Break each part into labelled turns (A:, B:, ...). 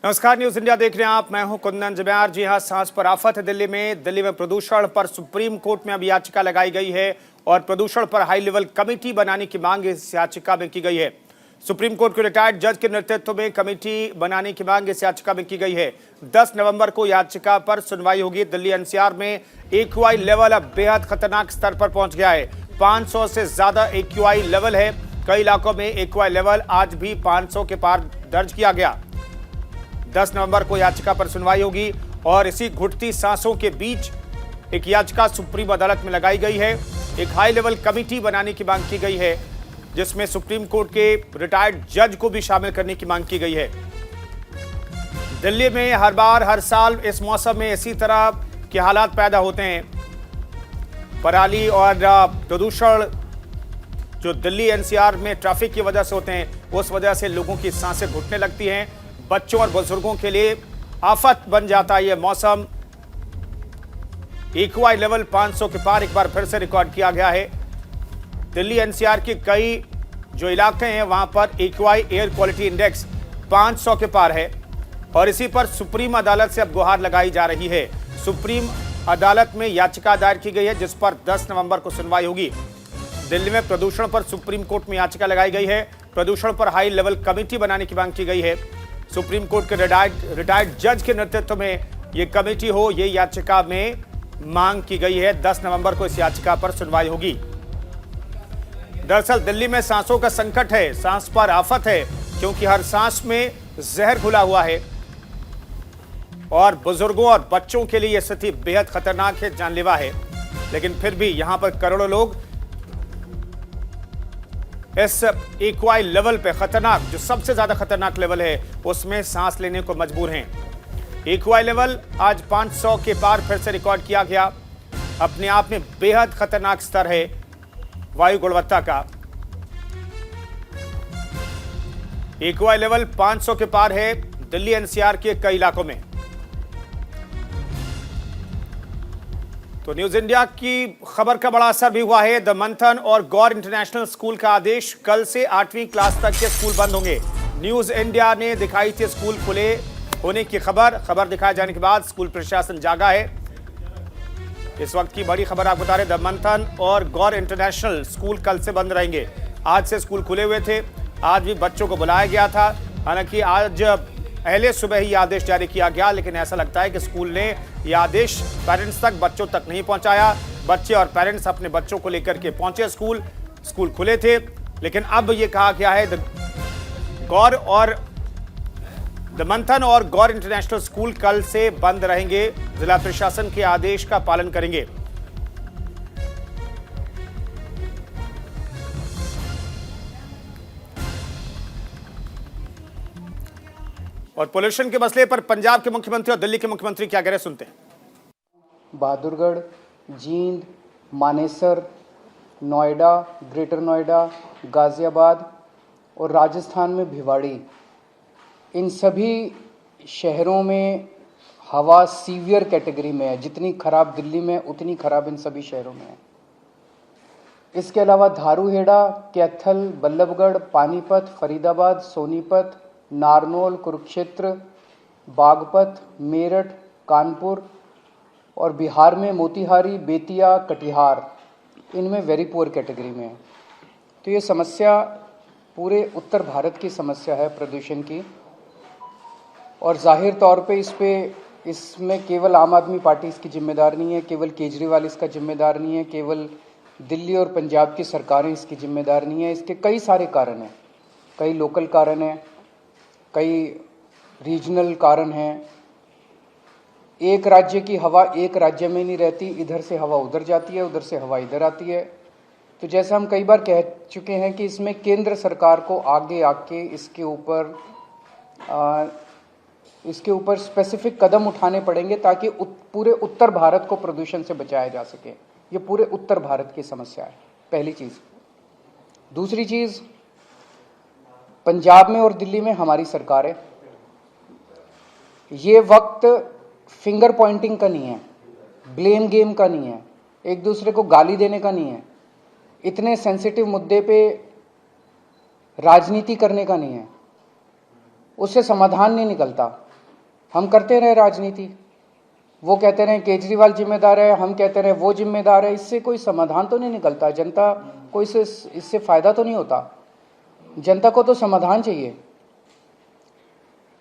A: नमस्कार, news India देख रहे हैं आप। मैं हूं कुंदन जब्यार। जी हां, सांस पर आफत है दिल्ली में प्रदूषण पर सुप्रीम कोर्ट में अब याचिका लगाई गई है और प्रदूषण पर हाई लेवल कमेटी बनाने की मांग इस याचिका में की गई है। सुप्रीम कोर्ट के रिटायर्ड जज के नेतृत्व में कमेटी बनाने की मांग इस याचिका में की गई है। 10 नवंबर को याचिका पर सुनवाई होगी। दिल्ली एनसीआर में एक्यूआई लेवल अब बेहद खतरनाक स्तर पर पहुंच गया है। 500 से ज्यादा एक्यूआई लेवल है। कई इलाकों में एक्यूआई लेवल आज भी 500 के पार दर्ज किया गया। 10 नवंबर को याचिका पर सुनवाई होगी और इसी घुटती सांसों के बीच एक याचिका सुप्रीम अदालत में लगाई गई है। एक हाई लेवल कमेटी बनाने की मांग की गई है, जिसमें सुप्रीम कोर्ट के रिटायर्ड जज को भी शामिल करने की मांग की गई है। दिल्ली में हर साल इस मौसम में इसी तरह के हालात पैदा होते हैं। पराली और प्रदूषण जो दिल्ली एनसीआर में ट्रैफिक की वजह से होते हैं, उस वजह से लोगों की सांसें घुटने लगती हैं। बच्चों और बुजुर्गों के लिए आफत बन जाता है यह मौसम। एक्यूआई लेवल 500 के पार एक बार फिर से रिकॉर्ड किया गया है। दिल्ली एनसीआर के कई जो इलाके हैं वहां पर एक्यूआई एयर क्वालिटी इंडेक्स 500 के पार है और इसी पर सुप्रीम अदालत से अब गुहार लगाई जा रही है। सुप्रीम अदालत में याचिका दायर की गई है, जिस पर 10 नवंबर को सुनवाई होगी। दिल्ली में प्रदूषण पर सुप्रीम कोर्ट में याचिका लगाई गई है। प्रदूषण पर हाई लेवल कमेटी बनाने की मांग की गई है। सुप्रीम कोर्ट के रिटायर्ड जज के नेतृत्व में यह कमेटी हो, यह याचिका में मांग की गई है। 10 नवंबर को इस याचिका पर सुनवाई होगी। दरअसल दिल्ली में सांसों का संकट है, सांस पर आफत है, क्योंकि हर सांस में जहर घुला हुआ है और बुजुर्गों और बच्चों के लिए यह स्थिति बेहद खतरनाक है, जानलेवा है। लेकिन फिर भी यहां पर करोड़ों लोग इस एक्यूआई लेवल पे, खतरनाक, जो सबसे ज्यादा खतरनाक लेवल है, उसमें सांस लेने को मजबूर हैं। एक्यूआई लेवल आज 500 के पार फिर से रिकॉर्ड किया गया। अपने आप में बेहद खतरनाक स्तर है वायु गुणवत्ता का। एक्यूआई लेवल 500 के पार है दिल्ली एनसीआर के कई इलाकों में। तो न्यूज इंडिया की खबर का बड़ा असर भी हुआ है। द मंथन और गौर इंटरनेशनल स्कूल का आदेश, कल से 8वीं क्लास तक के स्कूल बंद होंगे। न्यूज इंडिया ने दिखाई थी स्कूल खुले होने की खबर दिखाए जाने के बाद स्कूल प्रशासन जागा है। इस वक्त की बड़ी खबर आपको बता रहे, द मंथन और गौर इंटरनेशनल स्कूल कल से बंद रहेंगे। आज से स्कूल खुले हुए थे, आज भी बच्चों को बुलाया गया था। हालांकि आज पहले सुबह ही आदेश जारी किया गया, लेकिन ऐसा लगता है कि स्कूल ने यह आदेश पेरेंट्स तक, बच्चों तक नहीं पहुंचाया। बच्चे और पेरेंट्स अपने बच्चों को लेकर के पहुंचे स्कूल खुले थे, लेकिन अब यह कहा गया है द मंथन और गौर इंटरनेशनल स्कूल कल से बंद रहेंगे। जिला प्रशासन के आदेश का पालन करेंगे। और पोल्यूशन के मसले पर पंजाब के मुख्यमंत्री और दिल्ली के मुख्यमंत्री क्या कह रहे, सुनते हैं।
B: बहादुरगढ़, जींद, मानेसर, नोएडा, ग्रेटर नोएडा, गाज़ियाबाद और राजस्थान में भिवाड़ी, इन सभी शहरों में हवा सीवियर कैटेगरी में है। जितनी खराब दिल्ली में उतनी खराब इन सभी शहरों में है। इसके अलावा धारूहेड़ा, कैथल, बल्लभगढ़, पानीपत, फरीदाबाद, सोनीपत, नारनौल, कुरुक्षेत्र, बागपत, मेरठ, कानपुर और बिहार में मोतिहारी, बेतिया, कटिहार, इनमें वेरी पुअर कैटेगरी में है। तो ये समस्या पूरे उत्तर भारत की समस्या है प्रदूषण की, और जाहिर तौर पे इसमें केवल आम आदमी पार्टी इसकी जिम्मेदार नहीं है, केवल केजरीवाल इसका जिम्मेदार नहीं है, केवल दिल्ली और पंजाब की सरकारें इसकी जिम्मेदार नहीं है। इसके कई सारे कारण हैं, कई लोकल कारण हैं, कई रीजनल कारण हैं। एक राज्य की हवा एक राज्य में नहीं रहती, इधर से हवा उधर जाती है, उधर से हवा इधर आती है। तो जैसा हम कई बार कह चुके हैं कि इसमें केंद्र सरकार को आगे आके इसके ऊपर स्पेसिफिक कदम उठाने पड़ेंगे, ताकि पूरे उत्तर भारत को प्रदूषण से बचाया जा सके। ये पूरे उत्तर भारत की समस्या है, पहली चीज़। दूसरी चीज़, पंजाब में और दिल्ली में हमारी सरकार है। ये वक्त फिंगर पॉइंटिंग का नहीं है, ब्लेम गेम का नहीं है, एक दूसरे को गाली देने का नहीं है, इतने सेंसिटिव मुद्दे पे राजनीति करने का नहीं है, उससे समाधान नहीं निकलता। हम करते रहे राजनीति, वो कहते रहे केजरीवाल जिम्मेदार है, हम कहते रहे वो जिम्मेदार है। इससे कोई समाधान तो नहीं निकलता, जनता को इससे फायदा तो नहीं होता। जनता को तो समाधान चाहिए।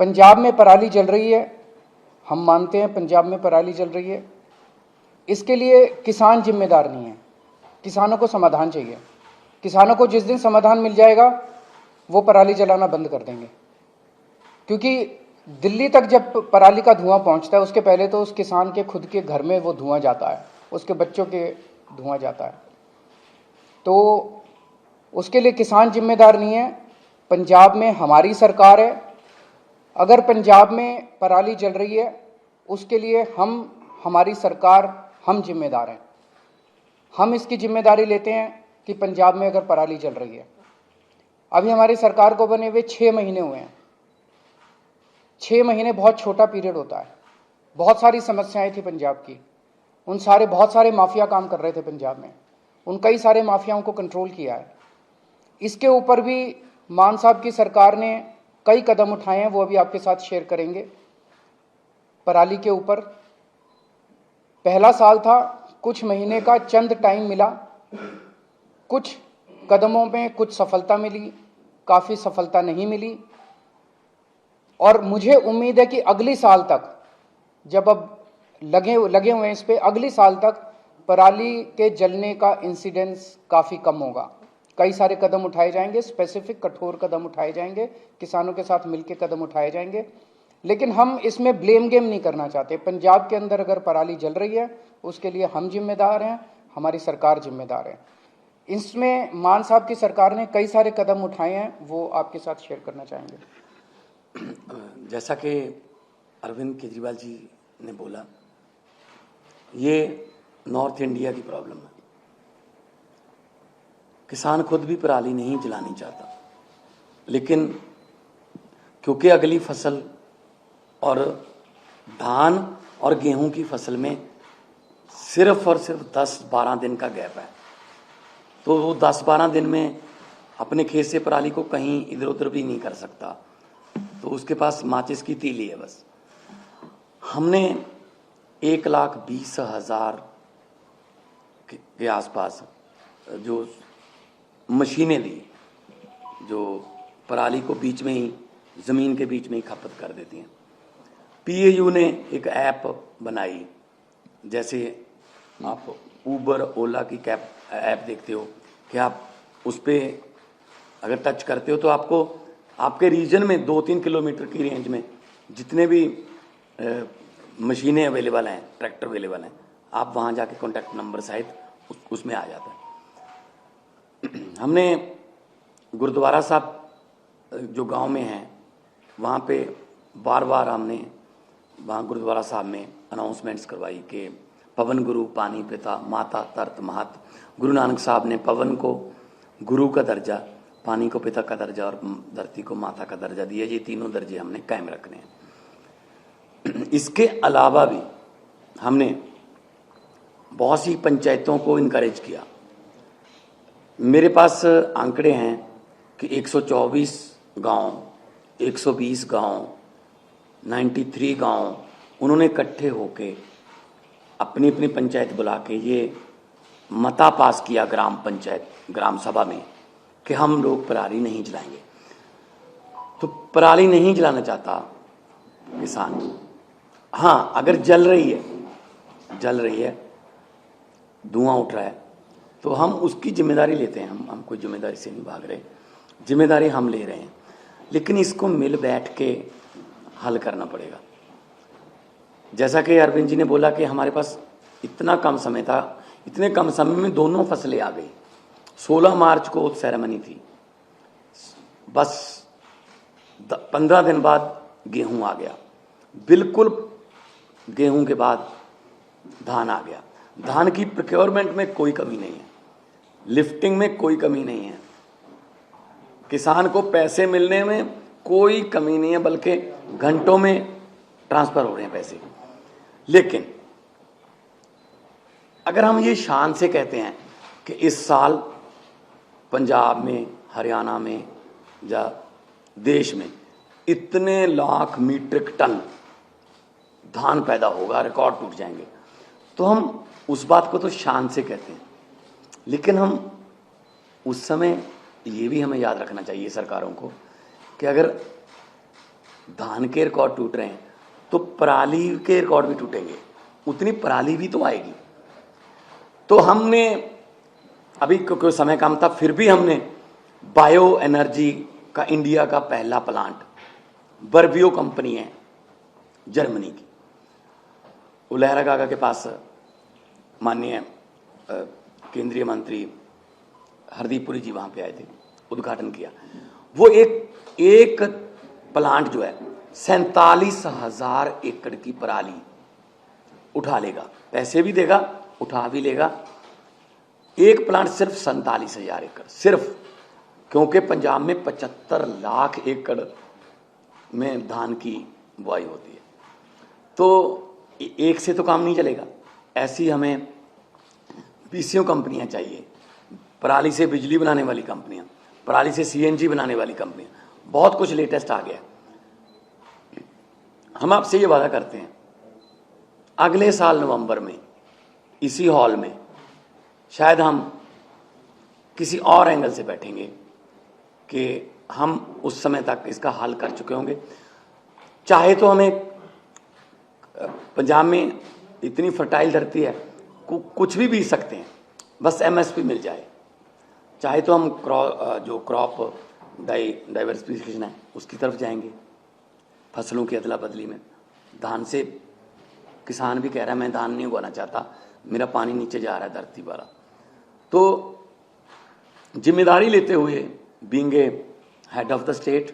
B: पंजाब में पराली जल रही है, हम मानते हैं पंजाब में पराली जल रही है, इसके लिए किसान जिम्मेदार नहीं है, किसानों को समाधान चाहिए। किसानों को जिस दिन समाधान मिल जाएगा वो पराली जलाना बंद कर देंगे, क्योंकि दिल्ली तक जब पराली का धुआं पहुंचता है उसके पहले तो उस किसान के खुद के घर में वो धुआं जाता है, उसके बच्चों के धुआं जाता है। तो उसके लिए किसान जिम्मेदार नहीं है। पंजाब में हमारी सरकार है, अगर पंजाब में पराली जल रही है उसके लिए हमारी सरकार, हम जिम्मेदार हैं। हम इसकी जिम्मेदारी लेते हैं कि पंजाब में अगर पराली जल रही है, अभी हमारी सरकार को बने हुए 6 महीने हुए हैं। 6 महीने बहुत छोटा पीरियड होता है। बहुत सारी समस्याएं थी पंजाब की, बहुत सारे माफिया काम कर रहे थे पंजाब में, उन कई सारे माफियाओं को कंट्रोल किया है। इसके ऊपर भी मान साहब की सरकार ने कई कदम उठाए हैं, वो अभी आपके साथ शेयर करेंगे। पराली के ऊपर पहला साल था, कुछ महीने का चंद टाइम मिला, कुछ कदमों में कुछ सफलता मिली, काफ़ी सफलता नहीं मिली। और मुझे उम्मीद है कि अगली साल तक, जब अब लगे हुए हैं इस पे, अगली साल तक पराली के जलने का इंसिडेंस काफ़ी कम होगा। कई सारे कदम उठाए जाएंगे, स्पेसिफिक कठोर कदम उठाए जाएंगे, किसानों के साथ मिलकर कदम उठाए जाएंगे। लेकिन हम इसमें ब्लेम गेम नहीं करना चाहते। पंजाब के अंदर अगर पराली जल रही है उसके लिए हम जिम्मेदार हैं, हमारी सरकार जिम्मेदार है। इसमें मान साहब की सरकार ने कई सारे कदम उठाए हैं, वो आपके साथ शेयर करना चाहेंगे।
C: जैसा कि अरविंद केजरीवाल जी ने बोला, ये नॉर्थ इंडिया की प्रॉब्लम है। किसान खुद भी पराली नहीं जलानी चाहता, लेकिन क्योंकि अगली फसल और धान और गेहूं की फसल में सिर्फ और सिर्फ 10-12 दिन का गैप है, तो वो 10-12 दिन में अपने खेत से पराली को कहीं इधर उधर भी नहीं कर सकता, तो उसके पास माचिस की तीली है बस। हमने 1,20,000 के आसपास जो मशीनें दी, जो पराली को बीच में ही, ज़मीन के बीच में ही खपत कर देती हैं। पीएयू ने एक ऐप बनाई, जैसे आप ऊबर ओला की ऐप देखते हो कि आप उस पर अगर टच करते हो तो आपको आपके रीजन में 2-3 किलोमीटर की रेंज में जितने भी मशीनें अवेलेबल हैं, ट्रैक्टर अवेलेबल हैं, आप वहाँ जाके कॉन्टैक्ट नंबर सहित उसमें आ जाता है। हमने गुरुद्वारा साहब जो गांव में हैं वहाँ पे बार बार हमने वहाँ गुरुद्वारा साहब में अनाउंसमेंट्स करवाई कि पवन गुरु पानी पिता माता तरत महत। गुरु नानक साहब ने पवन को गुरु का दर्जा, पानी को पिता का दर्जा और धरती को माता का दर्जा दिया। ये तीनों दर्जे हमने कायम रखने हैं। इसके अलावा भी हमने बहुत सी पंचायतों को इनकरेज किया। मेरे पास आंकड़े हैं कि 124 गांव, 120 गांव, 93 गांव उन्होंने इकट्ठे होके अपनी अपनी पंचायत बुला के ये मता पास किया ग्राम सभा में कि हम लोग पराली नहीं जलाएंगे। तो पराली नहीं जलाना चाहता किसान, हाँ अगर जल रही है, धुआं उठ रहा है, तो हम उसकी जिम्मेदारी लेते हैं। हम कोई जिम्मेदारी से नहीं भाग रहे, जिम्मेदारी हम ले रहे हैं, लेकिन इसको मिल बैठ के हल करना पड़ेगा। जैसा कि अरविंद जी ने बोला कि हमारे पास इतना कम समय था, इतने कम समय में दोनों फसलें आ गई। 16 मार्च को सेरेमनी थी, बस 15 दिन बाद गेहूं आ गया, बिल्कुल गेहूं के बाद धान आ गया। धान की प्रोक्योरमेंट में कोई कमी नहीं है, लिफ्टिंग में कोई कमी नहीं है, किसान को पैसे मिलने में कोई कमी नहीं है, बल्कि घंटों में ट्रांसफर हो रहे हैं पैसे। लेकिन अगर हम ये शान से कहते हैं कि इस साल पंजाब में, हरियाणा में या देश में इतने लाख मीट्रिक टन धान पैदा होगा, रिकॉर्ड टूट जाएंगे। तो हम उस बात को तो शान से कहते हैं, लेकिन हम उस समय ये भी हमें याद रखना चाहिए सरकारों को कि अगर धान के रिकॉर्ड टूट रहे हैं तो पराली के रिकॉर्ड भी टूटेंगे, उतनी पराली भी तो आएगी। तो हमने अभी क्योंकि समय कम था, फिर भी हमने बायो एनर्जी का इंडिया का पहला प्लांट, बर्बियो कंपनी है जर्मनी की, वो लहरा काका के पास माननीय केंद्रीय मंत्री हरदीप पुरी जी वहाँ पे आए थे, उद्घाटन किया। वो एक प्लांट जो है 47,000 एकड़ की पराली उठा लेगा, पैसे भी देगा, उठा भी लेगा। एक प्लांट सिर्फ 47,000 एकड़, सिर्फ, क्योंकि पंजाब में 75 लाख एकड़ में धान की बुआई होती है। तो एक से तो काम नहीं चलेगा, ऐसी हमें पीसीओ कंपनियां चाहिए, पराली से बिजली बनाने वाली कंपनियां, पराली से सीएनजी बनाने वाली कंपनियां, बहुत कुछ लेटेस्ट आ गया। हम आपसे ये वादा करते हैं, अगले साल नवंबर में इसी हॉल में शायद हम किसी और एंगल से बैठेंगे कि हम उस समय तक इसका हल कर चुके होंगे। चाहे तो हमें, पंजाब में इतनी फर्टाइल धरती है, कुछ भी बीज सकते हैं, बस एमएसपी मिल जाए। चाहे तो हम जो क्रॉप डाइवर्सिफिकेशन है उसकी तरफ जाएंगे, फसलों की अदला बदली में। धान से किसान भी कह रहा है मैं धान नहीं उगाना चाहता, मेरा पानी नीचे जा रहा है धरती वाला। तो जिम्मेदारी लेते हुए, being a head of the state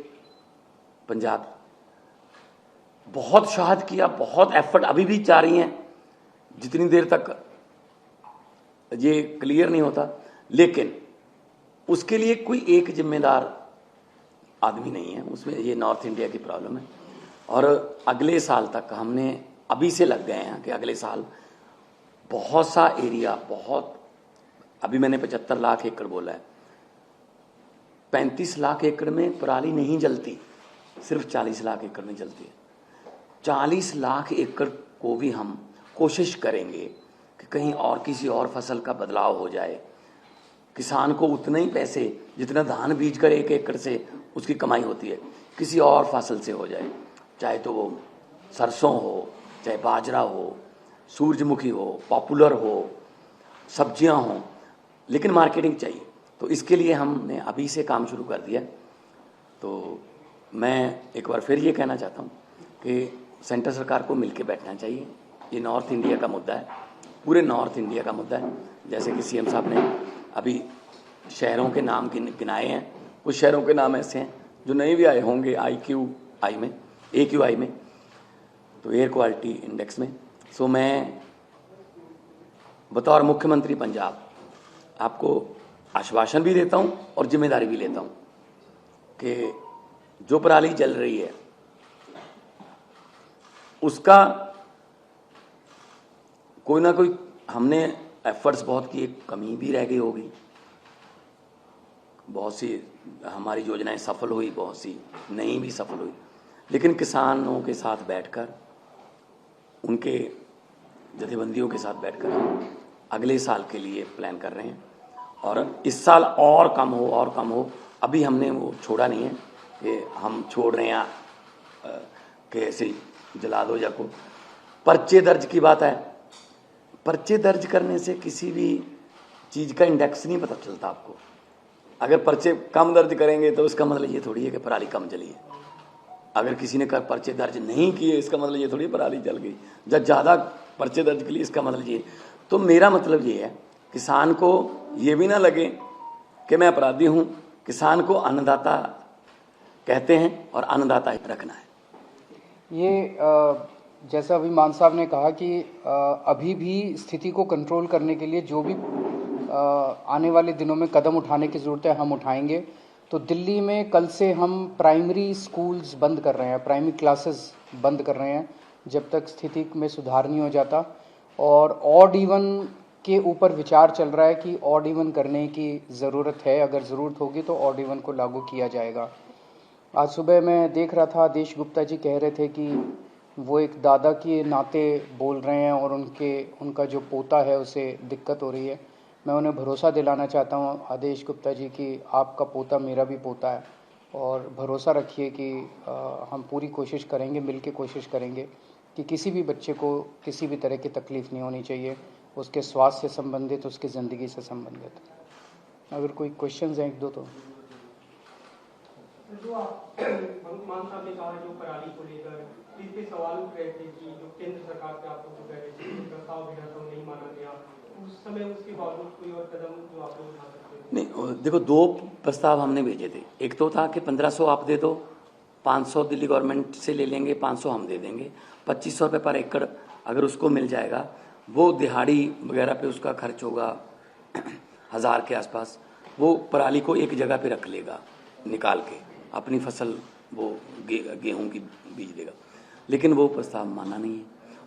C: Punjab, बहुत शहाद किया, बहुत एफर्ट अभी भी जारी हैं, जितनी देर तक ये क्लियर नहीं होता। लेकिन उसके लिए कोई एक जिम्मेदार आदमी नहीं है, उसमें ये नॉर्थ इंडिया की प्रॉब्लम है। और अगले साल तक हमने अभी से लग गए हैं कि अगले साल बहुत सा एरिया, बहुत, अभी मैंने 75 लाख एकड़ बोला है, 35 लाख एकड़ में पराली नहीं जलती, सिर्फ 40 लाख एकड़ में जलती है। 40 लाख एकड़ को भी हम कोशिश करेंगे कि कहीं और किसी और फसल का बदलाव हो जाए, किसान को उतने ही पैसे जितना धान बीज कर 1 एकड़ से उसकी कमाई होती है किसी और फसल से हो जाए, चाहे तो वो सरसों हो, चाहे बाजरा हो, सूरजमुखी हो, पॉपुलर हो, सब्जियां हों, लेकिन मार्केटिंग चाहिए। तो इसके लिए हमने अभी से काम शुरू कर दिया। तो मैं एक बार फिर ये कहना चाहता हूँ कि सेंटर सरकार को मिलकर बैठना चाहिए। ये नॉर्थ इंडिया का मुद्दा है, पूरे नॉर्थ इंडिया का मुद्दा है। जैसे कि सीएम साहब ने अभी शहरों के नाम गिनाए हैं, कुछ शहरों के नाम ऐसे हैं जो नहीं भी आए होंगे AQI में, तो एयर क्वालिटी इंडेक्स में। सो मैं बतौर मुख्यमंत्री पंजाब आपको आश्वासन भी देता हूं और जिम्मेदारी भी लेता हूं कि जो पराली जल रही है उसका कोई ना कोई, हमने एफर्ट्स बहुत किए, कमी भी रह गई होगी, बहुत सी हमारी योजनाएं सफल हुई, बहुत सी नहीं भी सफल हुई, लेकिन किसानों के साथ बैठकर, उनके जथेबंदियों के साथ बैठकर हम अगले साल के लिए प्लान कर रहे हैं। और इस साल और कम हो, अभी हमने वो छोड़ा नहीं है कि हम छोड़ रहे हैं कि ऐसे जला दो या को। पर्चे दर्ज की बात है, पर्चे दर्ज करने से किसी भी चीज़ का इंडेक्स नहीं पता चलता आपको। अगर पर्चे कम दर्ज करेंगे तो इसका मतलब ये थोड़ी है कि पराली कम जली है। अगर किसी ने पर्चे दर्ज नहीं किए इसका मतलब ये थोड़ी पराली जल गई। जब ज़्यादा पर्चे दर्ज के लिए इसका मतलब ये। तो मेरा मतलब ये है, किसान को ये भी ना लगे कि मैं अपराधी हूँ। किसान को अन्नदाता कहते हैं और अन्नदाता ही रखना है।
B: ये जैसा अभी मान साहब ने कहा कि अभी भी स्थिति को कंट्रोल करने के लिए जो भी आने वाले दिनों में कदम उठाने की ज़रूरत है हम उठाएंगे। तो दिल्ली में कल से हम प्राइमरी स्कूल्स बंद कर रहे हैं, प्राइमरी क्लासेस बंद कर रहे हैं जब तक स्थिति में सुधार नहीं हो जाता। और ऑड इवन के ऊपर विचार चल रहा है कि ऑड इवन करने की ज़रूरत है, अगर ज़रूरत होगी तो ऑड इवन को लागू किया जाएगा। आज सुबह मैं देख रहा था, आदेश गुप्ता जी कह रहे थे कि वो एक दादा के नाते बोल रहे हैं और उनका जो पोता है उसे दिक्कत हो रही है। मैं उन्हें भरोसा दिलाना चाहता हूं आदेश गुप्ता जी कि आपका पोता मेरा भी पोता है और भरोसा रखिए कि हम पूरी कोशिश करेंगे, मिल के कोशिश करेंगे कि किसी भी बच्चे को किसी भी तरह की तकलीफ़ नहीं होनी चाहिए, उसके स्वास्थ्य से संबंधित, उसकी ज़िंदगी से संबंधित। अगर कोई क्वेश्चंस हैं एक दो तो।
D: जो आप मान साहब ने कहा जो पराली को लेकर इस पे सवाल उठ रहे थे कि जो केंद्र सरकार से आप लोग को कह रहे थे कि प्रस्ताव भेजा था नहीं माना गया, उस समय उसके बावजूद कोई और कदम जो आप लोग उठा सकते थे?
C: नहीं, देखो, दो प्रस्ताव हमने भेजे थे। एक तो था कि 1500 आप दे दो, 500 दिल्ली गवर्नमेंट से ले लेंगे, 500 हम दे देंगे, 2500 रुपये पर एकड़ अगर उसको मिल जाएगा, वो दिहाड़ी वगैरह पे उसका खर्च होगा 1000 के आसपास, वो पराली को एक जगह पे रख लेगा, निकाल के अपनी फसल वो गेहूं की बीज देगा। लेकिन वो प्रस्ताव माना नहीं है।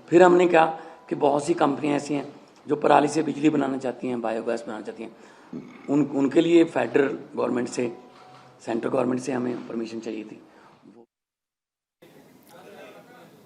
C: फिर हमने कहा कि बहुत सी कंपनियां ऐसी हैं जो पराली से बिजली बनाना चाहती हैं, बायोगैस बनाना चाहती हैं, उनके लिए फेडरल गवर्नमेंट से, सेंट्रल गवर्नमेंट से हमें परमिशन चाहिए थी।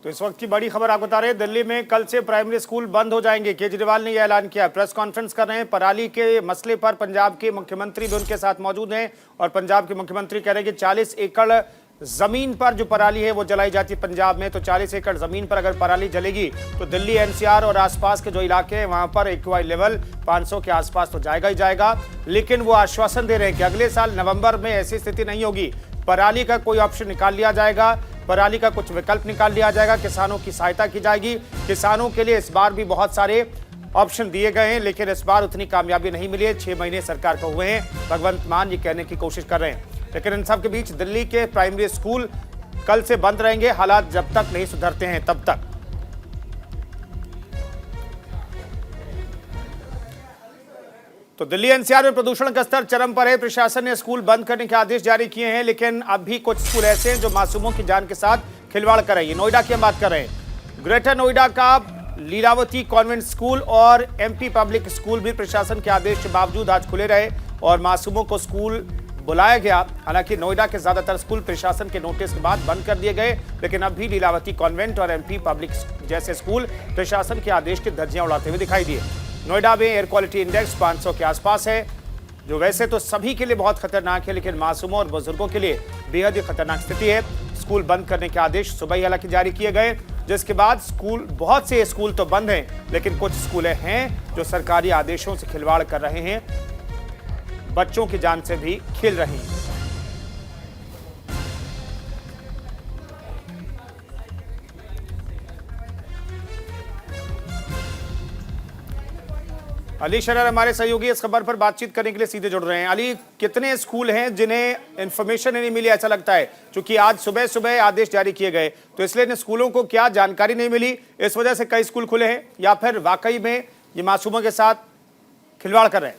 A: तो इस वक्त की बड़ी खबर आपको बता रहे हैं, दिल्ली में कल से प्राइमरी स्कूल बंद हो जाएंगे। केजरीवाल ने यह ऐलान किया, प्रेस कॉन्फ्रेंस कर रहे हैं। पराली के मसले पर पंजाब के मुख्यमंत्री भी उनके साथ मौजूद हैं और पंजाब के मुख्यमंत्री कह रहे हैं कि 40 एकड़ जमीन पर जो पराली है वो जलाई जाती है पंजाब में, तो 40 एकड़ जमीन पर अगर पराली जलेगी तो दिल्ली एनसीआर और आसपास के जो इलाके हैं वहां पर एक्वाई लेवल 500 के आसपास तो जाएगा ही जाएगा। लेकिन वो आश्वासन दे रहे हैं कि अगले साल नवंबर में ऐसी स्थिति नहीं होगी, पराली का कोई ऑप्शन निकाल लिया जाएगा, पराली का कुछ विकल्प निकाल लिया जाएगा, किसानों की सहायता की जाएगी। किसानों के लिए इस बार भी बहुत सारे ऑप्शन दिए गए हैं, लेकिन इस बार उतनी कामयाबी नहीं मिली है। 6 महीने सरकार को हुए हैं, भगवंत मान ये कहने की कोशिश कर रहे हैं। लेकिन इन सब के बीच दिल्ली के प्राइमरी स्कूल कल से बंद रहेंगे, हालात जब तक नहीं सुधरते हैं तब तक। तो दिल्ली एनसीआर में प्रदूषण का स्तर चरम पर है। प्रशासन ने स्कूल बंद करने के आदेश जारी किए हैं, लेकिन अब भी कुछ स्कूल ऐसे हैं जो मासूमों की जान के साथ खिलवाड़ कर रही है। नोएडा की हम बात कर रहे हैं। ग्रेटर नोएडा का लीलावती कॉन्वेंट स्कूल और एमपी पब्लिक स्कूल भी प्रशासन के आदेश के बावजूद आज खुले रहे और मासूमों को स्कूल बुलाया गया। हालांकि नोएडा के ज्यादातर स्कूल प्रशासन के नोटिस के बाद बंद कर दिए गए, लेकिन अब भी लीलावती कॉन्वेंट और एमपी पब्लिक जैसे स्कूल प्रशासन के आदेश की धज्जियां उड़ाते हुए दिखाई दिए। नोएडा में एयर क्वालिटी इंडेक्स 500 के आसपास है, जो वैसे तो सभी के लिए बहुत खतरनाक है, लेकिन मासूमों और बुजुर्गों के लिए बेहद ही खतरनाक स्थिति है। स्कूल बंद करने के आदेश सुबह ही हालांकि जारी किए गए, जिसके बाद स्कूल, बहुत से स्कूल तो बंद हैं, लेकिन कुछ स्कूलें हैं जो सरकारी आदेशों से खिलवाड़ कर रहे हैं, बच्चों की जान से भी खेल रहे हैं। अली शरर हमारे सहयोगी इस खबर पर बातचीत करने के लिए सीधे जुड़ रहे हैं। अली, कितने स्कूल हैं जिन्हें इंफॉर्मेशन नहीं मिली, ऐसा लगता है? क्योंकि आज सुबह सुबह आदेश जारी किए गए, तो इसलिए इन स्कूलों को क्या जानकारी नहीं मिली, इस वजह से कई स्कूल खुले हैं, या फिर वाकई में ये मासूमों के साथ खिलवाड़ कर रहे हैं?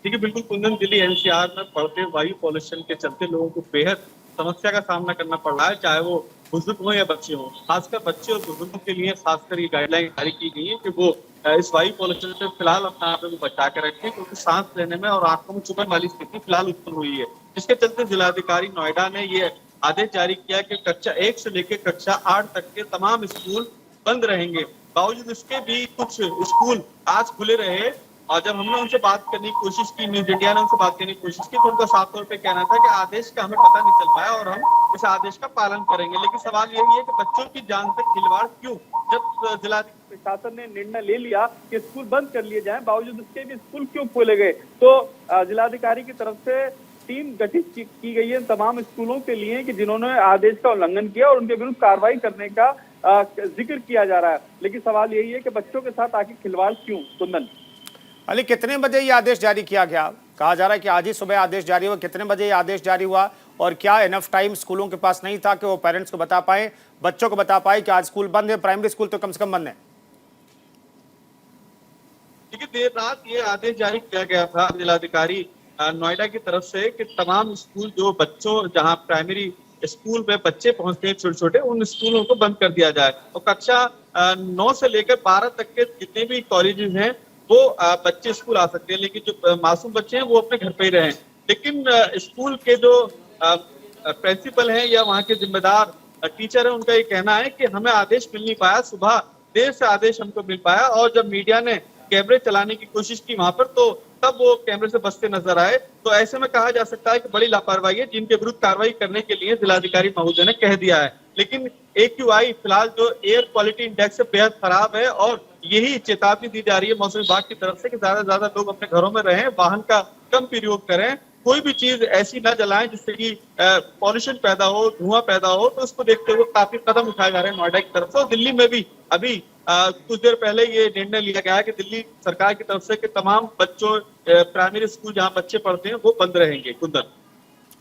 E: देखिए, बिल्कुल कुंदन, दिल्ली एनसीआर में बढ़ते वायु पॉल्यूशन के चलते लोगों को बेहद समस्या का सामना करना पड़ रहा है, चाहे वो बुजुर्ग हो या बच्चे हो। खासकर बच्चे और बुजुर्गों के लिए खासकर ये गाइडलाइन जारी की गई है कि वो इस वायु पॉल्यूशन से फिलहाल अपने आप को बचा कर रखें, क्योंकि सांस लेने में और आंखों में चुभन वाली स्थिति फिलहाल उत्पन्न हुई है। जिसके चलते जिलाधिकारी नोएडा ने ये आदेश जारी किया कि कक्षा 1 से लेकर कक्षा 8 तक के तमाम स्कूल बंद रहेंगे। बावजूद इसके भी कुछ स्कूल आज खुले रहे, और जब हमने उनसे बात करने की कोशिश की, न्यूज इंडिया ने उनसे बात करने की कोशिश की, तो उनका साफ तौर पे कहना था कि आदेश का हमें पता नहीं चल पाया और हम इस आदेश का पालन करेंगे। लेकिन सवाल यही है कि बच्चों की जान से खिलवाड़ क्यों? जब जिलाधिकारी प्रशासन ने निर्णय ले लिया कि स्कूल बंद कर लिए जाए, बावजूद उसके भी स्कूल क्यों खोले गए? तो जिलाधिकारी की तरफ से टीम गठित की गई है तमाम स्कूलों के लिए कि जिन्होंने आदेश का उल्लंघन किया, और उनके विरुद्ध कार्रवाई करने का जिक्र किया जा रहा है। लेकिन सवाल यही है कि बच्चों के साथ आखिर खिलवाड़ क्यों? कुंदन,
A: अली, कितने बजे ये आदेश जारी किया गया? कहा जा रहा है कि आज ही सुबह आदेश जारी हुआ, कितने बजे ये आदेश जारी हुआ, और क्या इनफ टाइम स्कूलों के पास नहीं था कि वो पेरेंट्स को बता पाए, बच्चों को बता पाए कि आज स्कूल बंद है? प्राइमरी स्कूल तो कम से कम बंद है।
E: देखिए, देर रात ये आदेश जारी किया गया था जिलाधिकारी नोएडा की तरफ से कि तमाम स्कूल जो बच्चों, जहां प्राइमरी स्कूल में बच्चे पहुंचते हैं छोटे छोटे, उन स्कूलों को बंद कर दिया जाए, और कक्षा 9 से लेकर 12 तक के जितने भी कॉलेजेस हैं वो बच्चे स्कूल आ सकते हैं, लेकिन जो मासूम बच्चे हैं वो अपने घर पे ही रहें। लेकिन स्कूल के जो प्रिंसिपल हैं या वहाँ के जिम्मेदार टीचर है उनका ये कहना है कि हमें आदेश मिल नहीं पाया, सुबह देर से आदेश हमको मिल पाया और जब मीडिया ने कैमरे चलाने की कोशिश की वहां पर तो तब वो कैमरे से बचते नजर आए। तो ऐसे में कहा जा सकता है कि बड़ी लापरवाही है जिनके विरुद्ध कार्रवाई करने के लिए जिलाधिकारी महोदय ने कह दिया है। लेकिन AQI फिलहाल जो एयर क्वालिटी इंडेक्स है बेहद खराब है और यही चेतावनी दी जा रही है मौसम विभाग की तरफ से कि ज्यादा से ज्यादा लोग अपने घरों में रहें, वाहन का कम प्रयोग करें, कोई भी चीज ऐसी न जलाएं जिससे कि पॉल्यूशन पैदा हो, धुआं पैदा हो। तो उसको देखते हुए काफी कदम उठाए जा रहे हैं नोएडा की तरफ से। और दिल्ली में भी अभी कुछ देर पहले ये निर्णय लिया गया है कि दिल्ली सरकार की तरफ से कि तमाम बच्चों प्राइमरी स्कूल जहां बच्चे पढ़ते हैं वो बंद रहेंगे। कुंदन,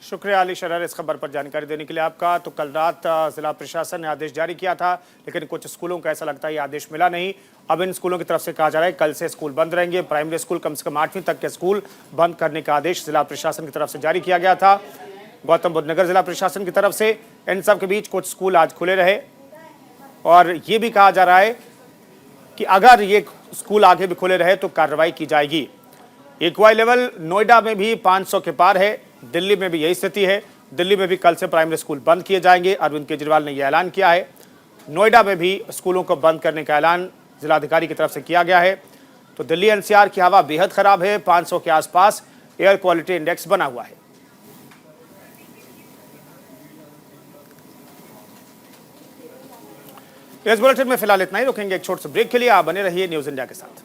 A: शुक्रिया अली शरार इस खबर पर जानकारी देने के लिए आपका। तो कल रात जिला प्रशासन ने आदेश जारी किया था, लेकिन कुछ स्कूलों को ऐसा लगता है ये आदेश मिला नहीं। अब इन स्कूलों की तरफ से कहा जा रहा है कल से स्कूल बंद रहेंगे। प्राइमरी स्कूल कम से कम 8वीं तक के स्कूल बंद करने का आदेश जिला प्रशासन की तरफ से जारी किया गया था। गौतम बुद्ध नगर जिला प्रशासन की तरफ से इन सब के बीच कुछ स्कूल आज खुले रहे और ये भी कहा जा रहा है कि अगर ये स्कूल आगे भी खुले रहे तो कार्रवाई की जाएगी। AQI लेवल नोएडा में भी 500 के पार है, दिल्ली में भी यही स्थिति है। दिल्ली में भी कल से प्राइमरी स्कूल बंद किए जाएंगे। अरविंद केजरीवाल ने यह ऐलान किया है। नोएडा में भी स्कूलों को बंद करने का ऐलान जिलाधिकारी की तरफ से किया गया है। तो दिल्ली NCR की हवा बेहद खराब है, 500 के आसपास एयर क्वालिटी इंडेक्स बना हुआ है। इस बुलेटिन में फिलहाल इतना ही, रुकेंगे एक छोटे से ब्रेक के लिए। आप बने रहिए न्यूज इंडिया के साथ।